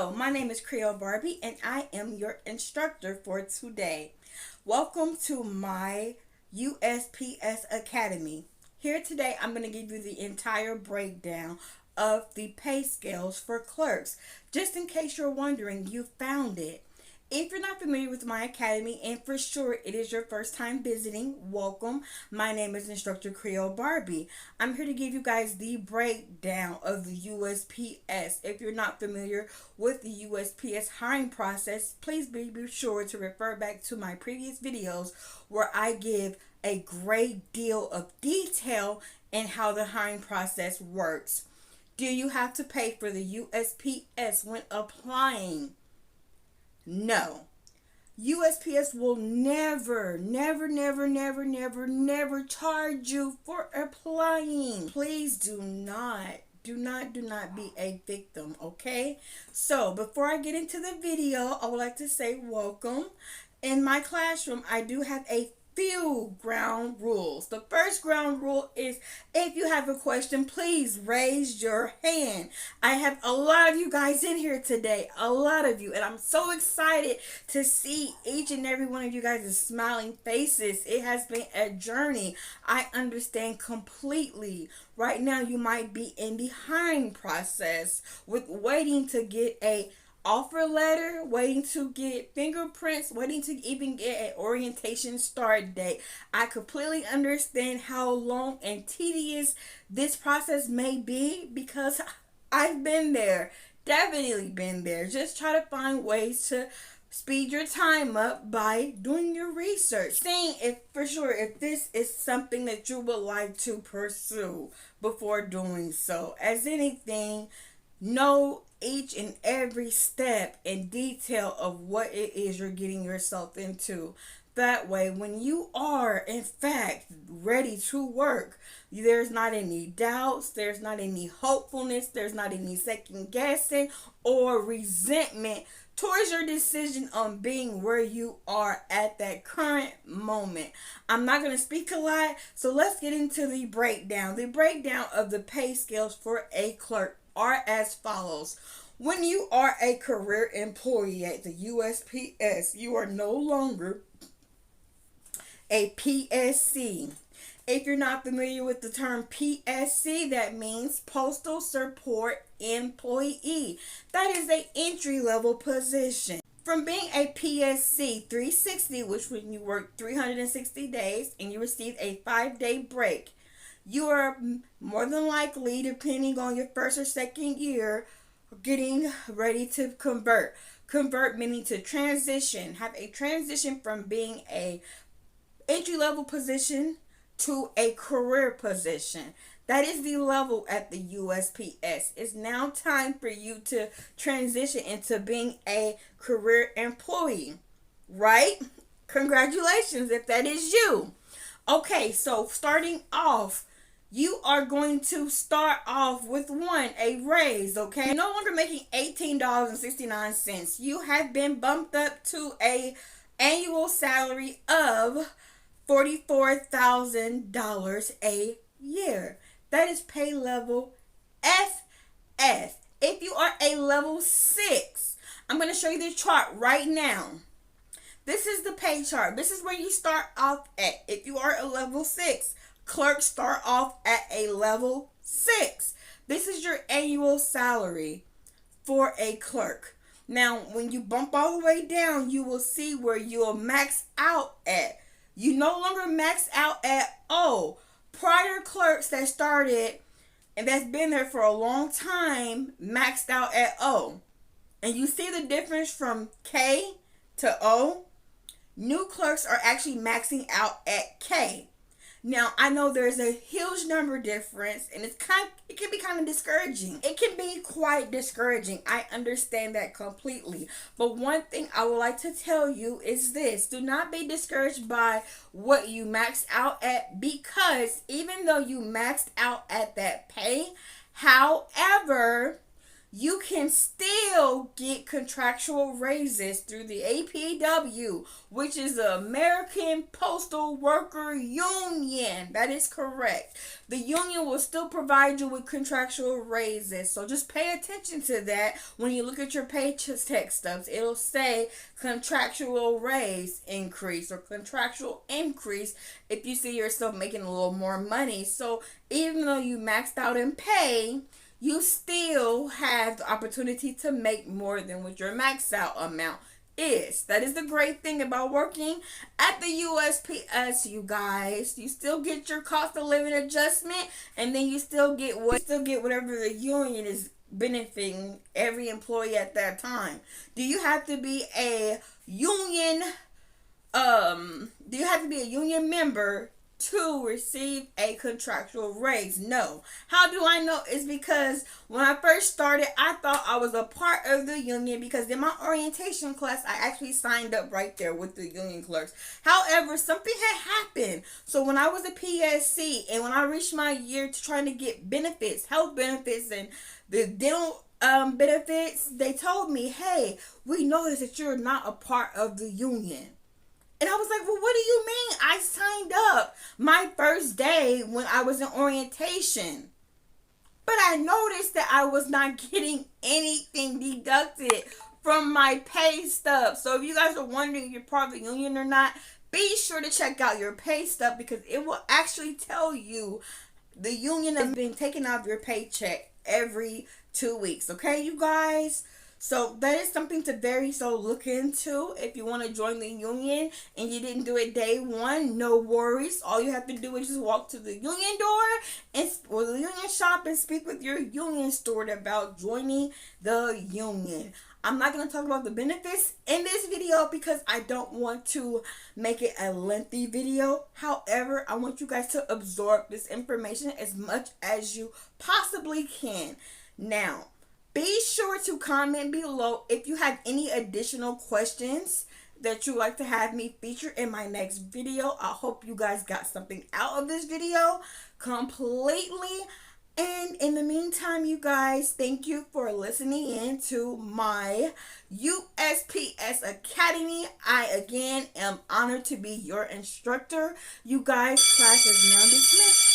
Hello, my name is Creole Barbie and I am your instructor for today. Welcome to my USPS Academy. Here today I'm going to give you the entire breakdown of the pay scales for clerks. Just in case you're wondering, you found it. If you're not familiar with my academy, and for sure it is your first time visiting, welcome. My name is Instructor Creole Barbie. I'm here to give you guys the breakdown of the USPS. If you're not familiar with the USPS hiring process, please be sure to refer back to my previous videos where I give a great deal of detail in how the hiring process works. Do you have to pay for the USPS when applying? No. USPS will never charge you for applying. Please do not be a victim, okay? So, before I get into the video, I would like to say welcome. In my classroom, I do have a few ground rules. The first ground rule is if you have a question, please raise your hand. I have a lot of you guys in here today, a lot of you, and I'm so excited to see each and every one of you guys' smiling faces. It has been a journey. I understand completely. Right now you might be in the hiring process with waiting to get a offer letter, waiting to get fingerprints, waiting to even get an orientation start date. I completely understand how long and tedious this process may be because I've been there, definitely been there. Just try to find ways to speed your time up by doing your research, seeing if for sure if this is something that you would like to pursue before doing so. As anything, know each and every step and detail of what it is you're getting yourself into. That way, when you are in fact ready to work, there's not any doubts, there's not any hopefulness, there's not any second guessing or resentment towards your decision on being where you are at that current moment. I'm not going to speak a lot, so let's get into the breakdown. The breakdown of the pay scales for a clerk are as follows. When you are a career employee at the USPS, you are no longer a PSC. If you're not familiar with the term PSC, that means Postal Support Employee. That is an entry-level position. From being a PSC 360, which when you work 360 days and you receive a 5-day break, you are more than likely, depending on your first or second year, getting ready to convert. Convert meaning to transition. Have a transition from being a entry-level position to a career position. That is the level at the USPS. It's now time for you to transition into being a career employee, right? Congratulations if that is you. Okay, so starting off, you are going to start off with a raise, okay? You're no longer making $18.69. You have been bumped up to a annual salary of $44,000 a year. That is pay level FS. If you are a level 6, I'm going to show you the chart right now. This is the pay chart. This is where you start off at. If you are a level 6, clerks start off at a level 6. This is your annual salary for a clerk. Now, when you bump all the way down, you will see where you'll max out at. You no longer max out at O. Prior clerks that started and that's been there for a long time maxed out at O. And you see the difference from K to O? New clerks are actually maxing out at K. Now, I know there's a huge number difference, and it can be kind of discouraging. It can be quite discouraging. I understand that completely. But one thing I would like to tell you is this. Do not be discouraged by what you maxed out at, because even though you maxed out at that pay, however, you can still get contractual raises through the APW, which is the American Postal Worker Union. That is correct. The union will still provide you with contractual raises. So just pay attention to that when you look at your paycheck stubs. It'll say contractual raise increase or contractual increase if you see yourself making a little more money. So even though you maxed out in pay, you still have the opportunity to make more than what your max out amount is. That is the great thing about working at the USPS, you guys. You still get your cost of living adjustment, and then you still get whatever the union is benefiting every employee at that time. Do you have to be a union member to receive a contractual raise? No. How do I know? It's because when I first started, I thought I was a part of the union because in my orientation class, I actually signed up right there with the union clerks. However, something had happened. So when I was a PSC and when I reached my year to trying to get benefits, health benefits and the dental benefits, they told me, hey, we noticed that you're not a part of the union. And I was like, well, what do you mean? I signed up my first day when I was in orientation. But I noticed that I was not getting anything deducted from my pay stub. So if you guys are wondering if you're part of the union or not, be sure to check out your pay stub because it will actually tell you the union has been taking out of your paycheck every 2 weeks. Okay, you guys? So that is something to look into. If you want to join the union and you didn't do it day one, no worries. All you have to do is just walk to the union door or the union shop and speak with your union steward about joining the union. I'm not going to talk about the benefits in this video because I don't want to make it a lengthy video. However, I want you guys to absorb this information as much as you possibly can. Now, be sure to comment below if you have any additional questions that you'd like to have me feature in my next video. I hope you guys got something out of this video completely. And in the meantime, you guys, thank you for listening in to my USPS Academy. I, again, am honored to be your instructor. You guys, class is now dismissed.